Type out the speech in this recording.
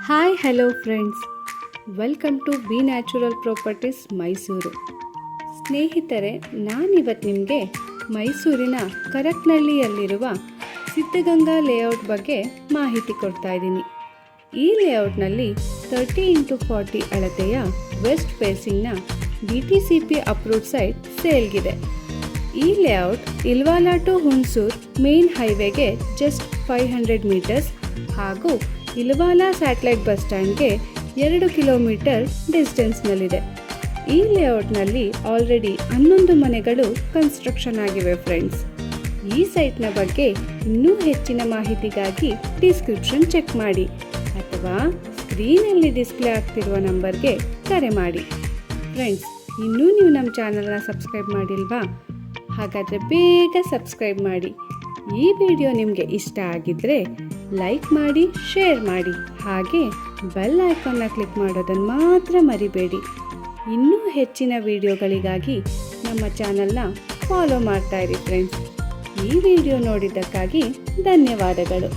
Hi hello friends, welcome to B natural properties Mysuru. ಸ್ನೇಹಿತರೆ, ನಾನಿವತ್ತು ನಿಮಗೆ ಮೈಸೂರಿನ ಕರಕ್ನಳ್ಳಿಯಲ್ಲಿರುವ ಸಿದ್ಧಗಂಗಾ ಲೇಔಟ್ ಬಗ್ಗೆ ಮಾಹಿತಿ ಕೊಡ್ತಾ ಇದ್ದೀನಿ. ಈ ಲೇಔಟ್ನಲ್ಲಿ 30x40 ಅಳತೆಯ ವೆಸ್ಟ್ ಫೇಸಿಂಗ್ನ DTCP ಅಪ್ರೂವ್ಡ್ ಸೈಟ್ ಸೇಲ್ಗಿದೆ. ಈ layout Ilwala to Hunsur main ಹೈವೇಗೆ ಜಸ್ಟ್ 500 ಮೀಟರ್ಸ್ ಹಾಗೂ ಇಲ್ವಾಲ ಸ್ಯಾಟಲೈಟ್ ಬಸ್ ಸ್ಟ್ಯಾಂಡ್ಗೆ 2 ಕಿಲೋಮೀಟರ್ ಡಿಸ್ಟೆನ್ಸ್ನಲ್ಲಿದೆ. ಈ ಲೇಔಟ್ನಲ್ಲಿ ಆಲ್ರೆಡಿ 11 ಮನೆಗಳು ಕನ್ಸ್ಟ್ರಕ್ಷನ್ ಆಗಿವೆ ಫ್ರೆಂಡ್ಸ್. ಈ ಸೈಟ್ನ ಬಗ್ಗೆ ಇನ್ನೂ ಹೆಚ್ಚಿನ ಮಾಹಿತಿಗಾಗಿ ಡಿಸ್ಕ್ರಿಪ್ಷನ್ ಚೆಕ್ ಮಾಡಿ ಅಥವಾ ಸ್ಕ್ರೀನಲ್ಲಿ ಡಿಸ್ಪ್ಲೇ ಆಗ್ತಿರುವ ನಂಬರ್ಗೆ ಕರೆ ಮಾಡಿ. ಫ್ರೆಂಡ್ಸ್, ಇನ್ನೂ ನೀವು ನಮ್ಮ ಚಾನಲ್ನ ಸಬ್ಸ್ಕ್ರೈಬ್ ಮಾಡಿಲ್ವಾ? ಹಾಗಾದರೆ ಬೇಗ ಸಬ್ಸ್ಕ್ರೈಬ್ ಮಾಡಿ. ಈ ವಿಡಿಯೋ ನಿಮಗೆ ಇಷ್ಟ ಆಗಿದ್ದರೆ ಲೈಕ್ ಮಾಡಿ, ಶೇರ್ ಮಾಡಿ, ಹಾಗೆ ಬೆಲ್ ಐಕಾನ್ನ ಕ್ಲಿಕ್ ಮಾಡೋದನ್ನು ಮಾತ್ರ ಮರಿಬೇಡಿ. ಇನ್ನೂ ಹೆಚ್ಚಿನ ವಿಡಿಯೋಗಳಿಗಾಗಿ ನಮ್ಮ ಚಾನಲ್ನ ಫಾಲೋ ಮಾಡ್ತಾ ಇರಿ ಫ್ರೆಂಡ್ಸ್. ಈ ವಿಡಿಯೋ ನೋಡಿದ್ದಕ್ಕಾಗಿ ಧನ್ಯವಾದಗಳು.